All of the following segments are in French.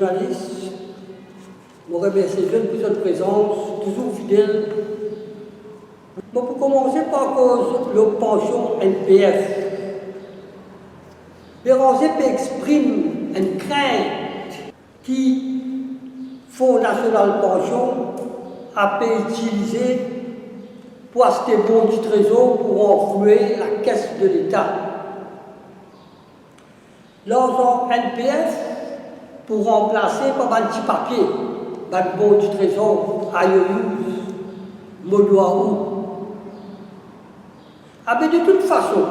journalistes, je remercie les jeunes pour votre présence, toujours fidèle. Bon, pour commencer par cause de la pension NPF, Béranger exprime une crainte qui Fonds national pension a pu utiliser pour acheter bons du trésor pour enflouer la caisse de l'État. L'argent NPF pour remplacer par un petit papier, un bon du trésor à Yoyouz, Modoaou. Ah mais de toute façon,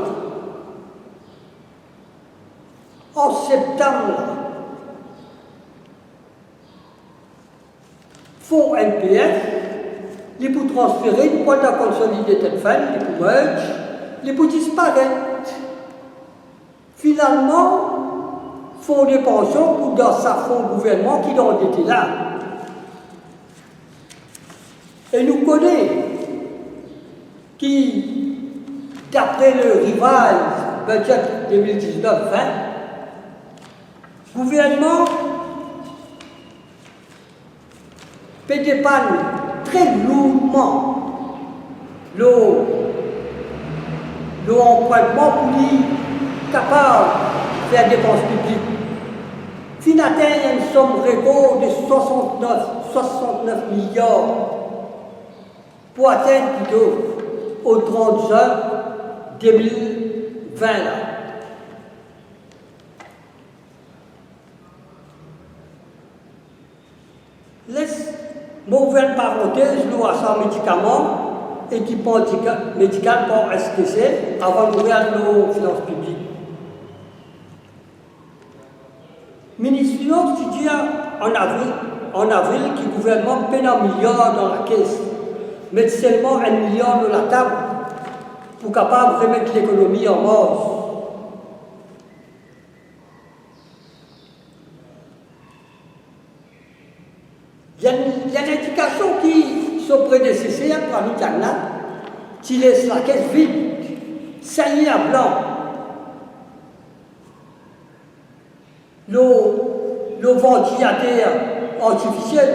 en septembre, fonds NPF, les pour transférer, les pour consolider tête fin, les pour merge, les pour disparaître. Finalement, fonds de pension pour dans sa fonds gouvernement qui ont été là. Et nous connaissons qui, d'après le revised budget 2019-20, gouvernement peut dépanner très lourdement l'empruntement pour être capable de faire dépenses publiques. Fin atteint une somme record de 69 milliards pour atteindre plutôt au 30 juin 2020. Laisse mauvaise parenthèse, nous avons un médicament, équipement médical pour STC, avant d'ouvrir nos finances publiques. Le ministre des Finances dit en avril que le gouvernement peine un milliard dans la caisse, met seulement 1 milliard de la table pour capable de remettre l'économie en marche. Il y a une indication qui, son prédécesseur, parmi Tagna, qui laisse la caisse vide, saillie à blanc. Le ventilateur artificiel,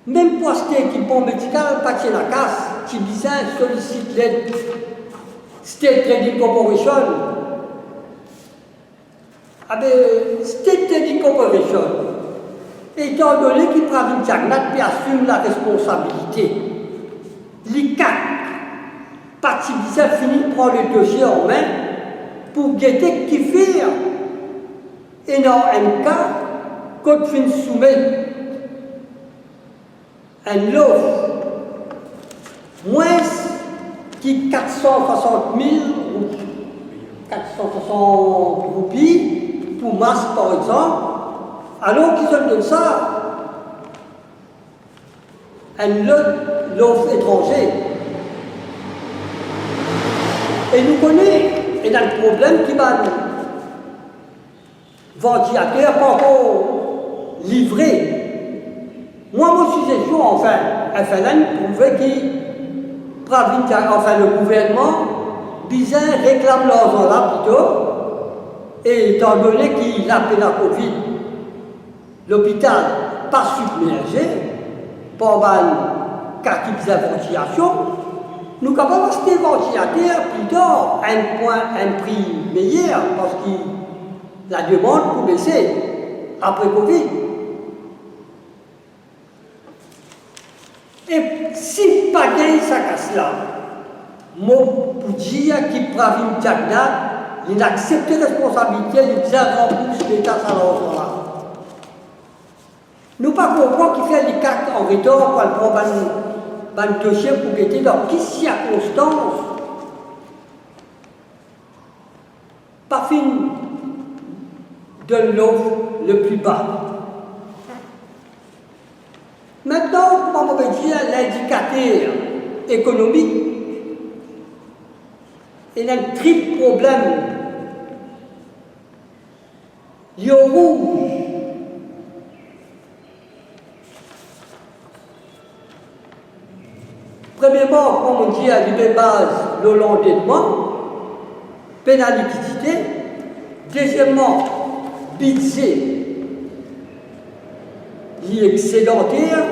même pour acheter équipement médical, pas qu'il y ait la casse, qui bizarre sollicite l'aide State Trading Corporation. Ah ben, State Trading Corporation, étant donné qu'il prend une jagnat et assume la responsabilité. L'ICAC, parti bizarre, finit de prendre le dossier en main pour guetter qui fait. Et dans un cas, quand fin soumet un lot moins qui 460 000 ou 460 roupies pour masse par exemple, alors qu'ils ont donné ça un lot étranger. Et nous connaissons, et dans le problème qui va ventilateur pas encore livré. Moi, mon suggestion, enfin, FLN prouvait le gouvernement, bizarre, réclame l'argent là plutôt, et étant donné qu'il a fait la Covid, l'hôpital pas submergé, pour un cas qui faisait ventilation, nous sommes capables d'acheter ventilateur plutôt un prix meilleur, parce que la demande pour baisser après Covid. Et si pas gagne ça casse là, mon pour dire qu'il prend une diagnose, il accepte la responsabilité, il dit à rembourser l'État ça l'argent là. Nous pas comprendre qu'il fait les cartes en retour pour prendre un dossier pour guetter dans quelle circonstance. Pas fin de l'offre le plus bas. Maintenant, on va dire l'indicateur économique. Il y a un triple problème. Il y a rouge. Premièrement, comme on dit à l'IB base, le l'endettement, pénal liquidité. Deuxièmement, budget excédentaire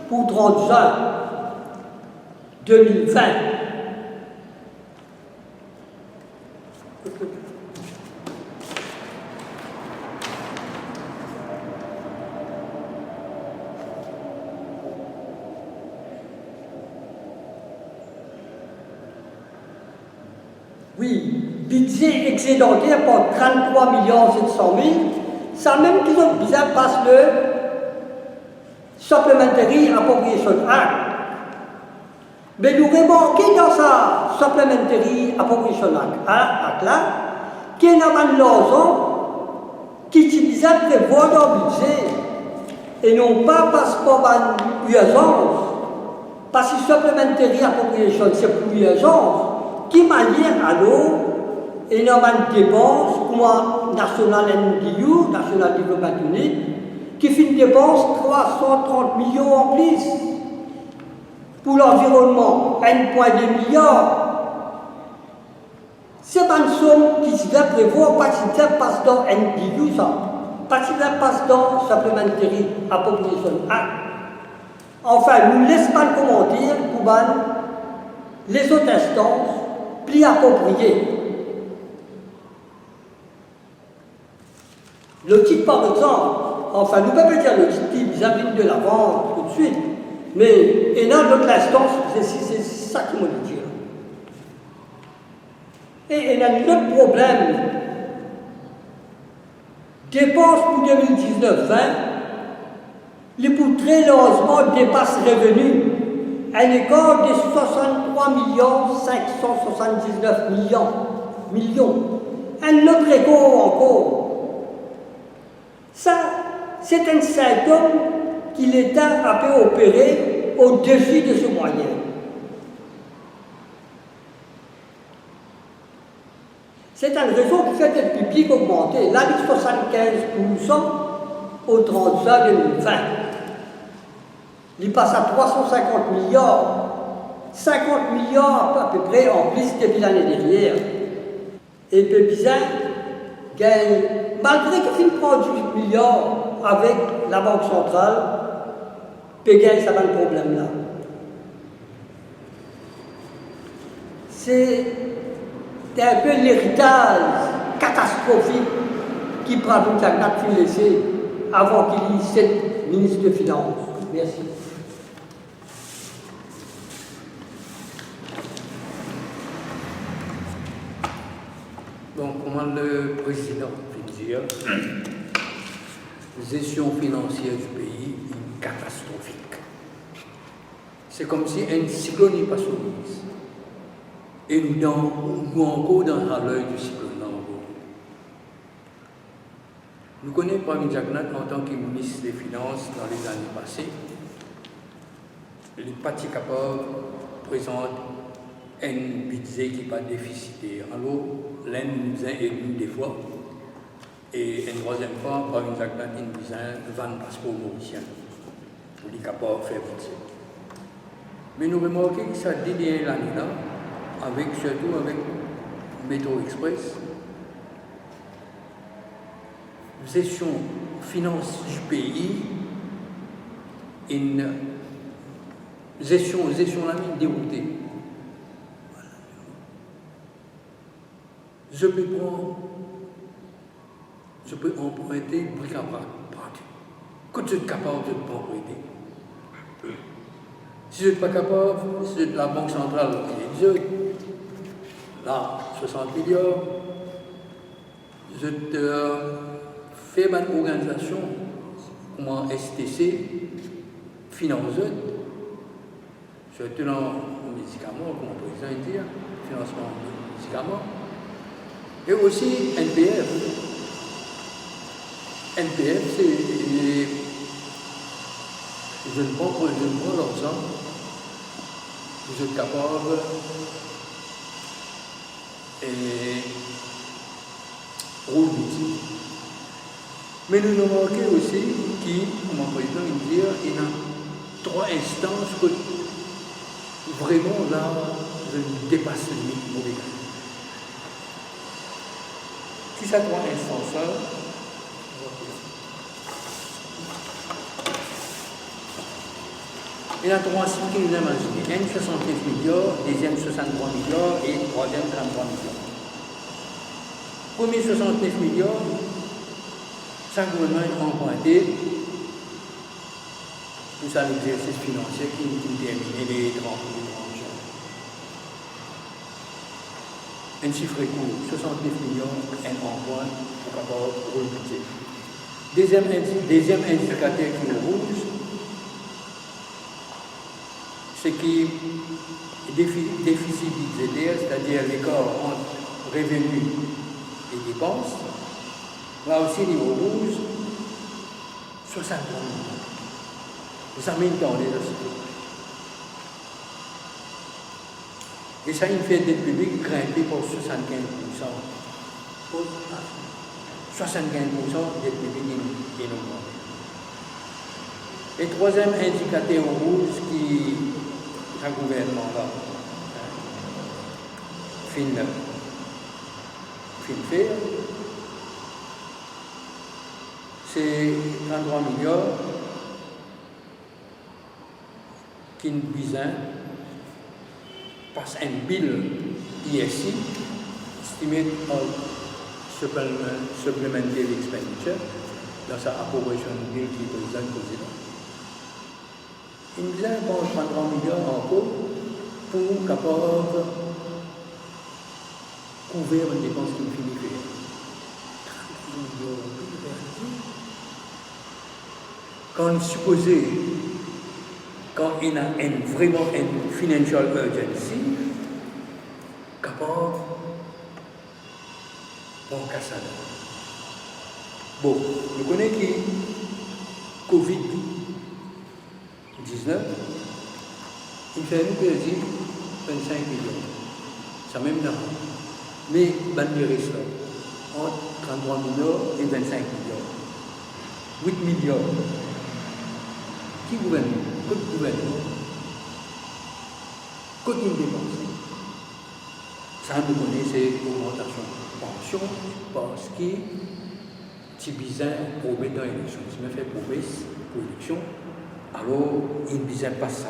pour 30 juin 2020. Oui, budget excédentaire pour 33 700 000, ça même qu'ils ont bizarre passe le Supplementary Appropriation Act. Mais nous remarquons dans sa Supplementary Appropriation Act là, qu'il y a une raison qui utilise prévoir dans le budget et non pas parce qu'on a une urgence. Parce que Supplementary Appropriation, c'est pour l'urgence. Qui manière alors et normalement dépense comme National NDU, National Development Unit, qui fait une dépense 330 millions en plus pour l'environnement, 1,2 milliard. C'est pas une somme qui se prévoit, pas que ça passe dans NDU, ça, pas que ça passe dans Supplementary Appropriation Act. Enfin, nous ne laissons pas le commentaire pour les autres instances plus approprié. Le titre, par exemple, enfin, nous ne pouvons pas dire le titre qui vis-à-vis de la vente tout de suite, mais et dans notre instance, c'est ça qui m'a dit. Et il y a un autre problème. Dépenses pour 2019-20, les pour très largement dépassent revenus. Un écart de 63 579 millions. Un autre écart encore. Ça, c'est un symptôme que l'État a pu opérer au-dessus de ses moyens. C'est une raison qui fait que le public augmenté. Là, de 75% au 30 juin 2020. Il passe à 350 milliards, 50 milliards à peu près en plus depuis l'année dernière. Et Pépizan gagne, malgré qu'il prend 18 milliards avec la Banque centrale, Pékin, ça va le problème là. C'est un peu l'héritage catastrophique qui Pravind Jagannath fut laissé avant qu'il y ait 7 ministres de Finances. Merci. Donc, comment le président peut dire, gestion financière du pays est catastrophique. C'est comme si un cyclone n'est pas soumise. Et nous encore dans l'œil du cyclone. Nous connaissons Pravind Jagannath en tant que ministre des Finances dans les années passées. Le Parti Kapor présente un budget qui n'est pas déficitaire. Alors, l'un nous a élu des fois, et une troisième fois, Pravind Jagannath nous a 20 passeports mauriciens pour les Kapor faire budget. Mais nous remarquons que ça dernière l'année-là, surtout avec Métro Express, gestion finance du pays, une gestion la mine déroutée. Je peux emprunter bric à brac. Quand je suis capable, je peux emprunter. Si je ne suis pas capable, c'est la Banque centrale qui est là, 60 milliards. Je te fais ma organisation comme STC, finance. Je te lance un médicament, comme le président dit, financement de médicaments. Et aussi NPF. NPF, c'est. Je ne prends l'argent, je suis capable et rôle utile. Mais nous nous manquons aussi qui, comme le président dit, il y a 3 instances que vraiment là, je dépasse le limite pour les gars. Qui sont 3 instances-là? Il y a trois cibles qui nous imaginent. Un 69 milliards, deuxième 63 milliards et troisième 33 milliards. Premier 69 milliards, chaque gouvernement a emprunté pour ça l'exercice financier qui termine les 30 milliards. Un chiffre court, 69 milliards, un emprunt pour avoir pour le budget. Deuxième indicateur qui est rouge, ce qui est déficit budgétaire, c'est-à-dire l'écart entre revenus et dépenses. Là aussi, niveau rouge, 63 millions. Ça met une temps déjà. Et ça, il fait dette publique grimpée pour 75%. 75% dette publique est augmentée. Et troisième indicateur rouge qui un gouvernement là fin faire, c'est 33 milliards qui nous besoin passe un bill ISI estimate of supplementary expenditure dans sa approbation bill qui est président président. Il nous a 33 milliards en cours pour capable couvrir une dépense qui finit faire. 30 milliards quand supposé, quand il a vraiment une financial urgency, capable pour casser. Bon, vous connaissez qui Covid 19, il fait nous perdre 25 millions. Ça même non. Mais il reste entre 33 millions et 25 millions. 8 millions. Qui gouverne? Côté gouvernement. Côté dépense. Ça nous connaît, c'est l'augmentation de pension parce que c'est bizarre pour mettre dans l'élection. Si je fais promesse pour l'élection, alors il ne disait pas ça.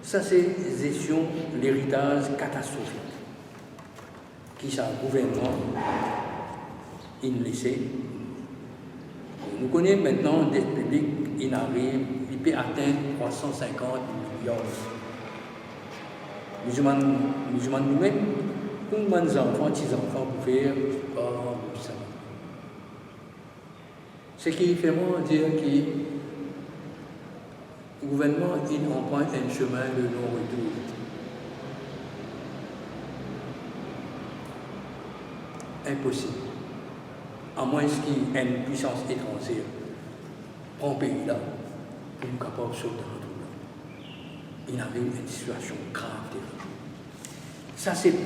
Ça, c'est gestion, l'héritage catastrophique qui ça gouvernement il laissait. Nous connaissons maintenant des publics, il arrive, il peut atteindre 350 milliards. Musulmans nous-mêmes, combien d'enfants, petits-enfants pour faire ça. Ce qui fait vraiment dire que le gouvernement il emprunte un chemin de non-retour. Impossible. À moins qu'il y ait une puissance étrangère prend le pays là pour nous capables de sauter dans le il arrive une situation grave. Ça, c'est le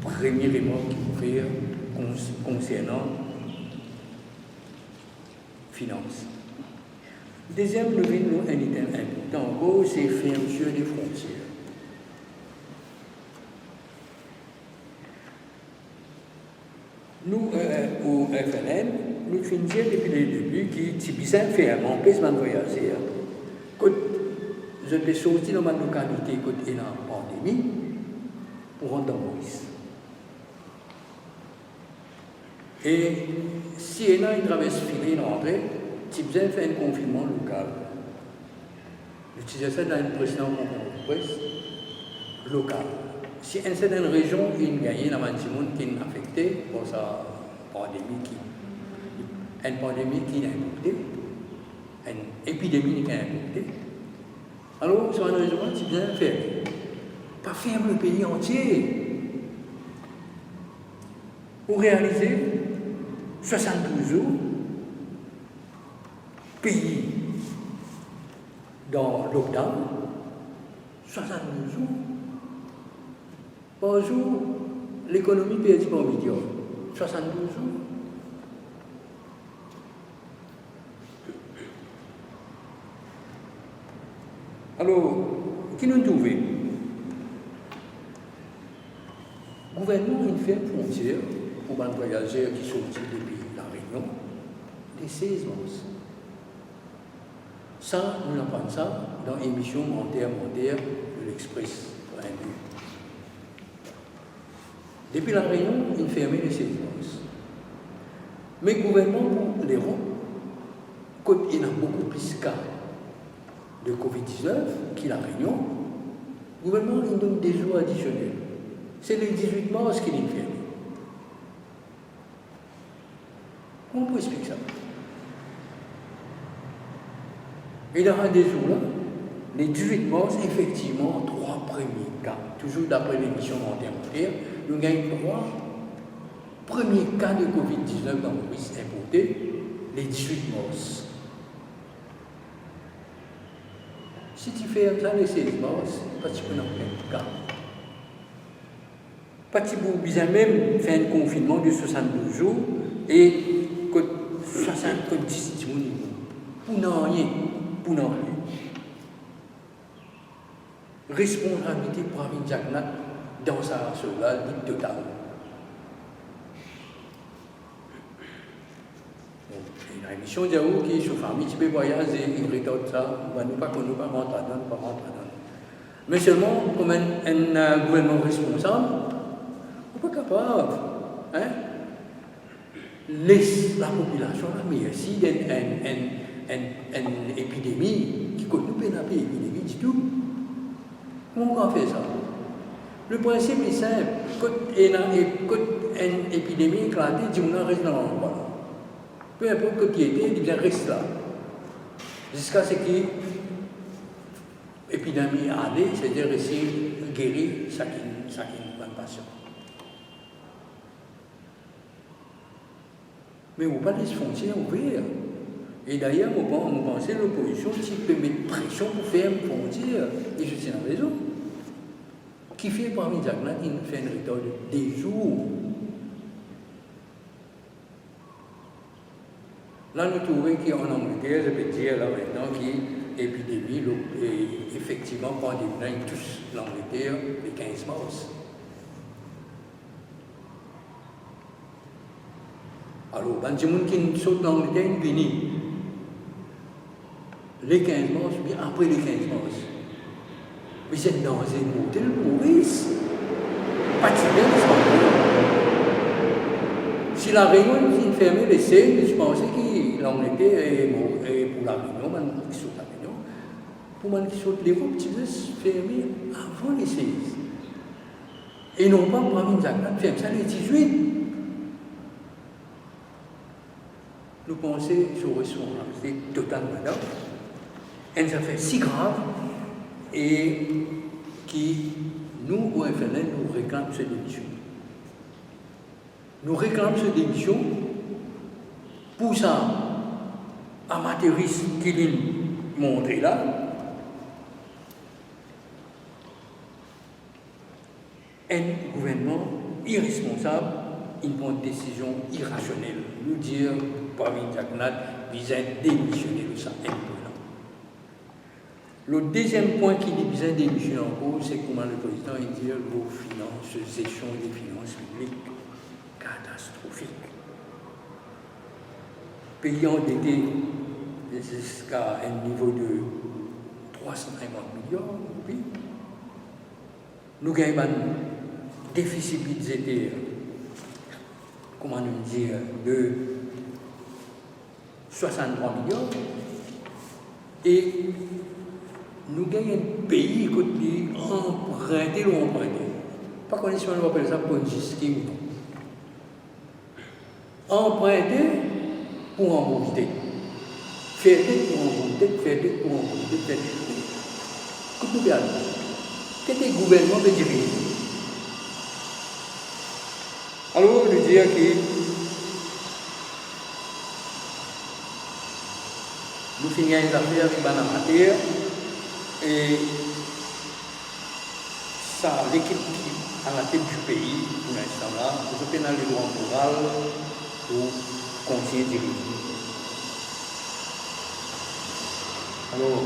premier élément qu'il faut faire concernant finance. Deuxième levier, nous, un item important, en gros, c'est fermeture des frontières. Nous, au FNM, nous finissons depuis le début qui, si bien fait un empêchement de voyager, quand je suis sorti dans ma localité, quand il y a une pandémie, pour rentrer dans Maurice. Et si il y a une traverse finie d'entrée, si bien fait un confinement local. J'utilisais ça dans une précédente presse locale. Si une certaine région il gagne dans un petit monde qui est affecté par sa pandémie une pandémie qui est importée, une épidémie qui est importée, alors sur une région, c'est bien fait. Pas fermer le pays entier. Pour réaliser 72 jours, pays dans le lockdown, 72 jours. Par jour, l'économie perd par million. 72 jours. Alors, qui nous trouve? Le gouvernement il fait une frontière pour les voyageurs qui sortent depuis la Réunion, les 16 mars. Ça, nous apprenons ça dans l'émission Monterre de l'Express. Depuis la Réunion, il fermait les 16 mars. Mais le gouvernement pour l'Europe, quand il y a beaucoup plus de cas de Covid-19 qu'il a Réunion, le gouvernement il donne des jours additionnels. C'est le 18 mars qu'il est fermé. Comment on peut expliquer ça? Et dans des jours-là, les 18 mars, effectivement, 3 premiers cas. Toujours d'après l'émission Monterre, nous gagnons 3 premiers cas de Covid-19 dans Maurice importés, les 18 mars. Si tu fais ça les 16 mars, pas tu peux en faire cas. Pas tu peux bien même faire un confinement de 72 jours et 70 jours pour n'en rien. Pour n'en rien. Responsabilité pour Pravin Jagannath dans sa cela dit totale. La mission de Yahoo qui est sur famille, tu peux voyager, il regarde ça, on va nous pas qu'on nous pas rentrer dedans, pas rentrer dedans. Mais seulement, comme un gouvernement responsable, on n'est pas capable, hein, laisse la population là, mais aussi une épidémie qui coûte nous peine à payer épidémie du tout. Comment on fait ça? Le principe est simple. Quand une épidémie éclatée, du monde reste dans l'endroit. Peu importe que tu étais, il reste là. Jusqu'à ce que l'épidémie allait, c'est-à-dire essayer de guérir chaque patient. Mais on ne pas laisser frontières ouvertes. Et d'ailleurs, on pensait que l'opposition peut mettre pression pour faire une frontière. Et je tiens raison. Qui fait parmi Jagannath, il fait une retard de 10 jours. Là, nous trouvons qu'en Angleterre, je peux dire là maintenant, que l'épidémie, effectivement, pandémie, touche l'Angleterre le 15 mars. Alors, il y a des gens qui sautent l'Angleterre, ils viennent. Les 15 mars, ou bien après les 15 mars. Mais c'est dans un hôtel Maurice. Pas de si la Réunion est fermée les 16, je pensais que l'Angleterre est pour la Réunion, qui saute la Réunion. Pour moi qui saute l'Europe, tu veux se fermer avant les 16. Et non pas pour Pravin Jagannath ferme ça les 18. Nous pensons sur responsabilité totalement d'or. Et ça fait si grave et qui, nous, au FNL, nous réclament cette démission. Nous réclamons cette démission pour ça, amateurisme qu'il nous montre là, un gouvernement irresponsable, il prend une décision irrationnelle. Nous dire, Pravin Jagannath, vise à démissionner de ça imprudent. Le deuxième point qui dit besoin de démissionner en cause, c'est comment le président dit vos finances, gestion des finances publiques catastrophique. Pays endetté jusqu'à un niveau de 350 millions, oui. Nous gagnons un déficit budgétaire, comment nous dire, de 63 millions. Et nous gagnons un pays qui emprunté ou emprunté. Pas qu'on si on appelle ça pour une justice ou non. Emprunter pour embourter. Faire pour embourter, faire pour embourter, faire pour. Écoute-nous bien. Qu'est-ce que le gouvernement veut dire? Alors, nous dire que nous finissons les affaires avec Bana Matière et ça, l'équipe qui à la tête du pays, pour l'instant là, nous avons le droit moral pour continuer de diriger. Alors, la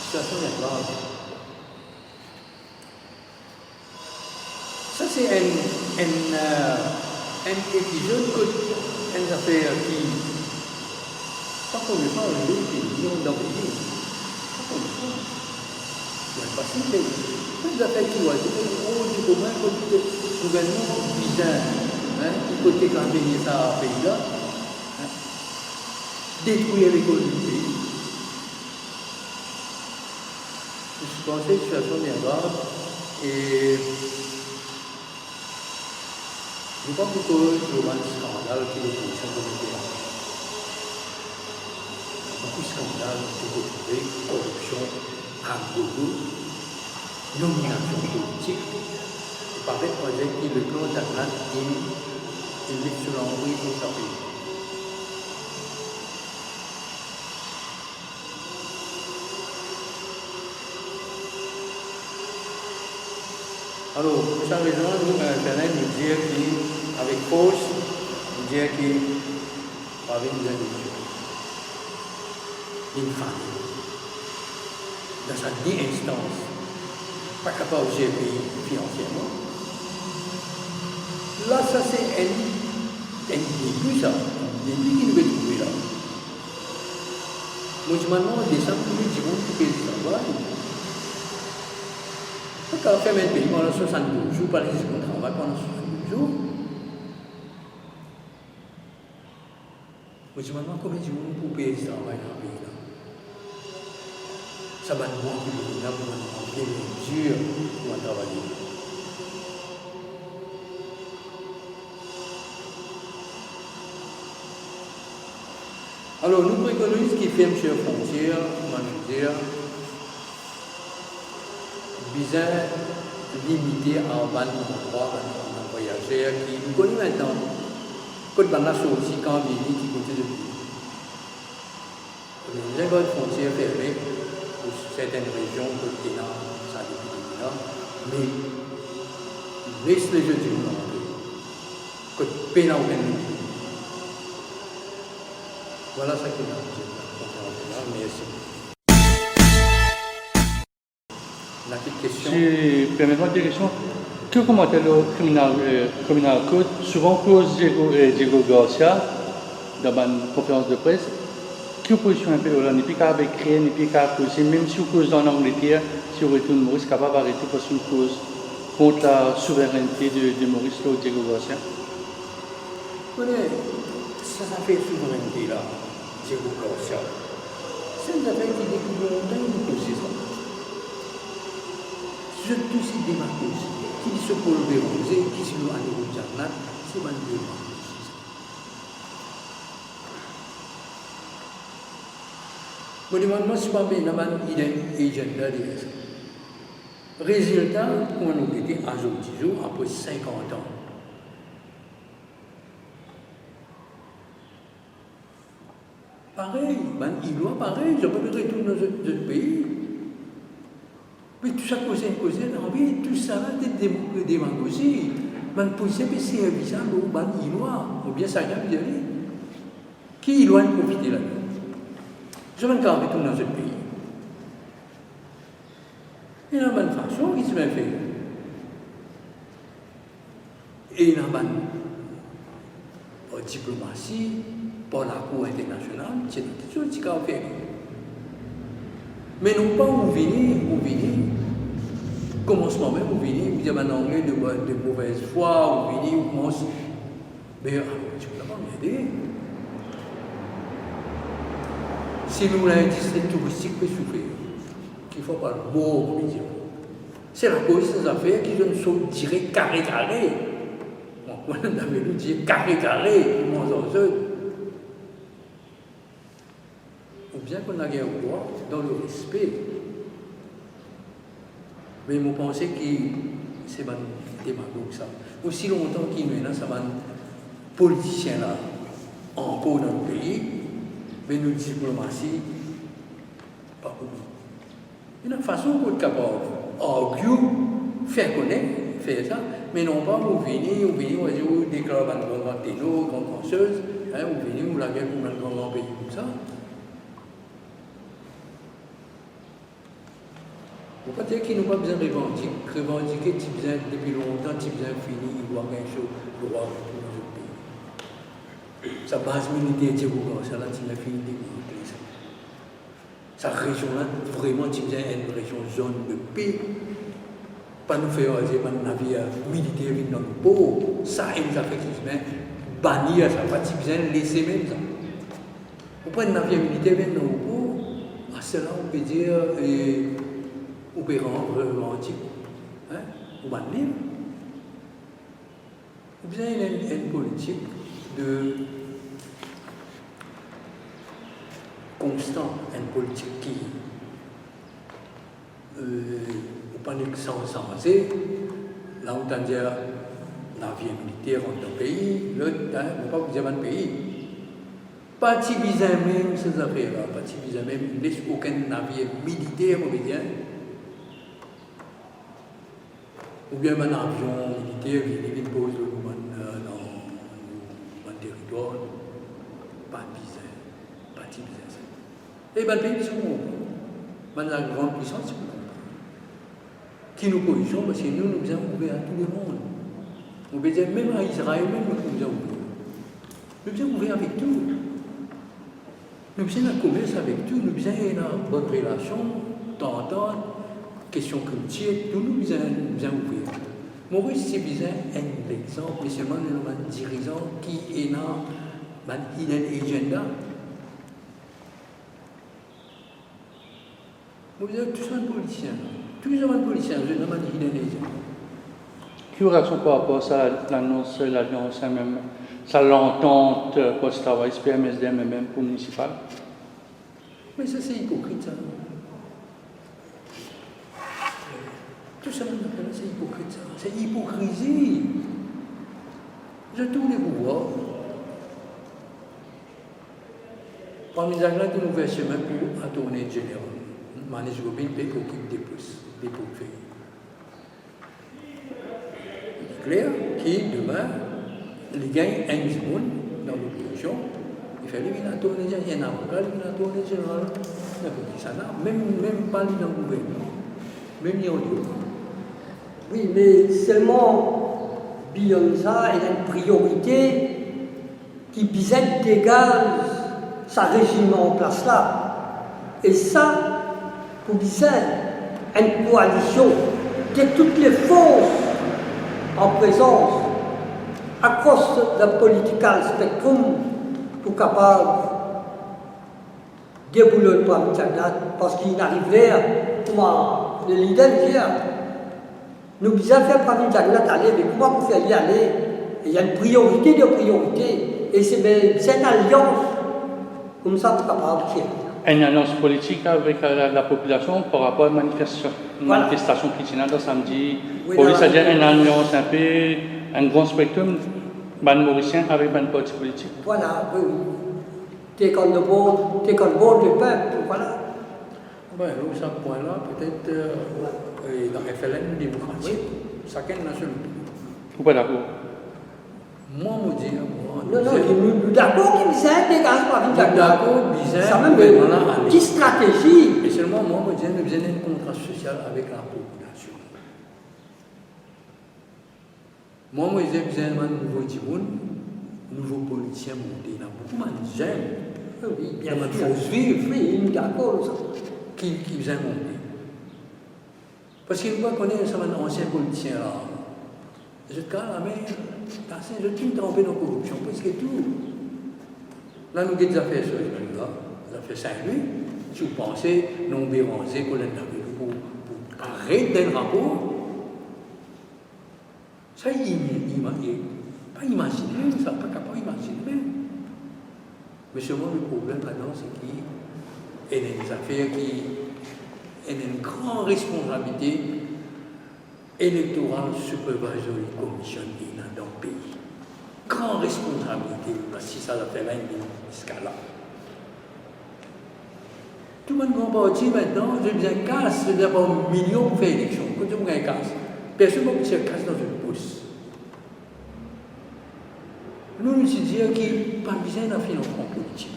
situation est grave. Ça, c'est un épisode que une affaire qui, pas comme les femmes, les millions d'employés, pas comme les femmes. Il n'y a pas si des affaires qui vont dire, oh, du commun, côté gouvernement bizarre, du côté quand venir ça à pays-là, détruire l'économie du pays. Je pense que la situation est grave et je ne sais pas pourquoi il y a un scandale qui est l'opposition communautaire. Beaucoup de scandales qui sont retrouvés, corruption, argot, nomination politique. Il paraît que le plan d'Agnan est l'excellent oui pour sa pays. Alors, pour cette raison, nous, Internet, nous dire qu'avec force, nous dire qu'avec une individu, une famille, dans sa instance, pas capable de gérer financièrement. Là, ça c'est un début, ça. Un début qui nous est trouvé là. Moi, je me demande, des gens qui nous disent pour qu'ils travaillent. Quand on fait un pays pendant 72 jours, par exemple, on travaille pendant 72 jours. Moi, je me demande combien de gens pour payer ce travail dans le pays là. Ça va nous manquer de là pour nous manquer de dur pour travailler. Alors, nous préconisons qui ferment sur la frontière, comment je veux dire, bizarre, limité à un endroit, un voyageur qui nous connaît maintenant. Quand on a sorti, quand on vient, qui côté de pays. Les écoles frontières fermées pour certaines régions, côté là, ça depuis là, mais laisse les jeux du monde rentrer. Quand peine à aucun niveau. Voilà ce que nous avons dit. Merci. La petite question. Permettez-moi des questions. Que commentaire le criminal code souvent cause Diego Garcia dans une conférence de presse? Quelle position un peu là? N'est plus qu'à créer, n'est plus qu'à causer, même si vous causez en Angleterre, si vous retournez Maurice, capable d'arrêter parce une cause contre la souveraineté de Maurice ou Diego Garcia? Oui, ça fait souveraineté là, Diego Garcia. C'est une affaire qui découvre longtemps une cause ça. Je tous ces démarches qui se pour le rosé, qui se le aller au jardin, c'est pas une démarche. Mon demande, c'est pas bien, il est agenda derrière. Résultat, on a été à jour après 50 ans. Pareil, il doit pareil, je peux retourner dans notre pays. Mais tout ça cause, tout ça c'est des démagogies. Man poser des services à l'eau, il doit, ou bien ça vient de qui doit profiter là-dedans? Je vais encore retourner dans notre pays. Il y a une bonne façon qui se fait. Et il y a une bonne diplomatie, pour la Cour internationale, c'est quelque chose qui a fait. Mais non pas vous venez, commencement même, vous venez, vous avez un anglais de mauvaise foi, vous venez, vous commencez. Mais tu peux pas m'aider. Si nous l'avons dit, c'est touristique qui souffrir. Qu'il ne faut pas le mot, comme dire. C'est la cause de ces affaires qui sont tirées carré. On avait nous dit carré, moins en eux. Ou bien qu'on a gagné au droit, dans le respect. Mais je pense que c'est un démagogue ça. Aussi longtemps qu'il y a ça va politicien là, encore dans le pays, mais nous diplomatie, pas beaucoup. Il y a une façon pour être capable d'arguer, faire connaître, faire ça, mais non pas vous venir, vous déclarer une grande ténor, grande danseuse, vous venez, vous la guerre pour un grand pays comme ça. Pour pas dire qu'ils n'ont pas besoin de revendiquer, qu'ils besoin depuis longtemps, qu'ils besoin fini, ils voient quelque chose de droit pour nos autres pays. Sa base militaire, c'est beaucoup, ça là, c'est fini de sa région-là, vraiment, c'est une région zone de paix. Pas nous faire un navire militaire dans le pot, ça, ils ont fait bannir ça, pas si besoin de laisser même ça. Vous prenez un navire militaire dans le pot, à cela, on peut dire, on peut rendre antique, hein, ou bannir. Vous avez une politique de constant, une politique qui ou pas sans sensé, là on t'a dit la vie militaire dans le pays, l'autre, on pas vous dire un pays. Pas si bizarre même ces affaires-là, pas si bizarre même, laisse aucun navire militaire, on veut dire. Ou bien un avion militaire qui pose dans le territoire, pas bizarre, pas si bizarre. Et bien, le pays, c'est la grande puissance, qui nous position, parce que nous avons ouvert à tout le monde. On peut dire, même à Israël, même nous avons ouvert. Nous avons ouvert avec tout. Nous avons un commerce avec tout, nous avons une bonne relation, d'entente, question culturelle, tout nous avons ouvert. Maurice, c'est bizarre, un exemple, mais seulement un dirigeant qui est dans une agenda. Vous avez tous un politicien. Tous les politiciens, je demande qui est les gens. Quelle réaction par rapport à ça, l'annonce, l'alliance, même, ça l'entente post-travail, SPM-SDM, même pour le municipal? Mais ça, c'est hypocrite, ça. Tout ça, c'est hypocrite, ça. C'est hypocrisie. Je tous les pouvoirs. Parmi les agents de nouvelles chemins pour un tournée générale. Manège Gobin paye pour qu'il déplace, des pour faire. Il est clair que demain, les gains un seconde dans l'opposition, il fallait qu'il y ait un tournée général, il y a un avocat, il y a un tournée général, ça n'a même pas dans le gouvernement, même il y a autre. Oui, mais seulement Bionza est une priorité qui bisette dégage sa régime en place là. Et ça, pour dire une coalition de toutes les forces en présence à cause de la political spectrum pour capable de débouler le plan parce qu'il arrivait comment le leader dit nous devons faire parmi Jagnat aller, mais comment vous faire y aller? Il y a une priorité de priorité et c'est une alliance comme ça pour capable de faire. Une alliance politique avec la population par rapport à une manifestation qui tient dans samedi. Oui, police a dit une alliance un peu, un grand spectrum, mauricien avec un parti politique. Voilà, oui. T'es comme le bon du peuple, voilà. Ben, à ce point-là, peut-être, dans le FLN démocratique, chacun n'a son opinion. Vous pas d'accord? Moi, je dis, Non, nous d'accord qu'il y a des gaz par une d'accord, bizarre, ça même une petite stratégie. Et seulement, moi, je dis, nous avons un contrat social avec la population. Moi, je dis, nous avons un nouveau Timoun, nouveau politicien monté. Il y a beaucoup de gens. Oui, bien sûr. Il faut vivre, oui, nous d'accord. Qui vient monter. Parce qu'il voit qu'on est un ancien politicien là. Je te la main, je suis trempé dans la corruption, parce que tout. Là, nous avons des affaires sur les là, des affaires Saint-Louis. Si vous pensez, non Béranger, qu'on a pour arrêter le rapport, ça, pas imaginer, ça pas capable d'imaginer. Mais seulement le problème maintenant, c'est qu'il y a des affaires qui ont une grande responsabilité électorale supervisory commission dans le pays. Grande responsabilité, parce que ça fait là jusqu'à là. Tout le monde comprend aussi maintenant, je dis un casse, c'est d'abord un million pour faire élection. Quand tu as un casse, personne ne peut se casse dans une pousse. Nous, nous disons qu'il n'y a pas besoin d'un financement politique.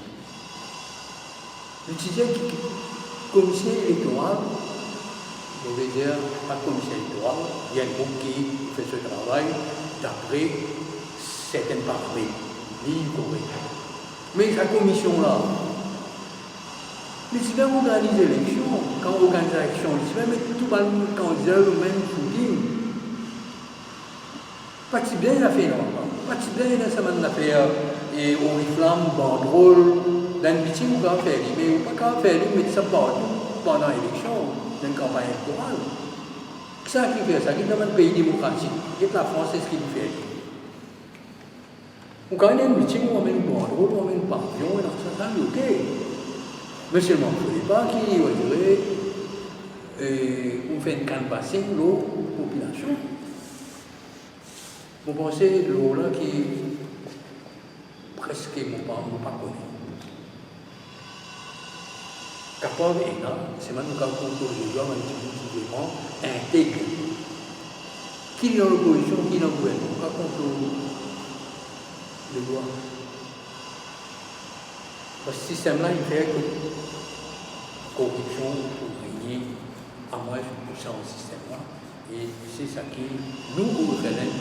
Nous disons que le commissaire électoral, On veut dire, pas commissaire électoral, il y a un groupe qui fait ce travail d'après certaines paramètres. Mais sa commission-là, mais si bien on organise l'élection, quand on organise l'élection, si bien mettre tout le monde candidat au même footing, pas si bien il a fait normalement, pas si bien il a fait et on réclame banderole dans le meeting on va faire, mais on ne peut pas faire mettre ça partout pendant l'élection, dans une campagne électorale. C'est ça qui fait ça, qui est dans un pays démocratique, et la France, c'est ce qu'il fait. On quand il y a un meeting, on amène une banderole, on amène un pavillon, et ça, c'est ok. Mais seulement, il ne faut pas qu'il on dirait, on fait une canvassing, l'eau, population. Vous pensez l'eau là qui presque ne pas connu. Capable et là, c'est maintenant qu'on compose les gens un petit peu intègre. Qui est dans l'opposition, qui est dans le gouvernement, on contrôle les lois. Ce système-là, il fait que corruption pour régner à moins de ça au système-là. Et c'est ça qui nous reconnaît,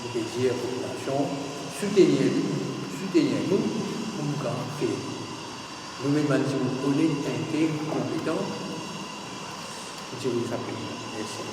nous dire à la population, soutenir nous pour nous faire. Nous-mêmes, si vous connaissez un intègre compétent, je vous appelle. Merci.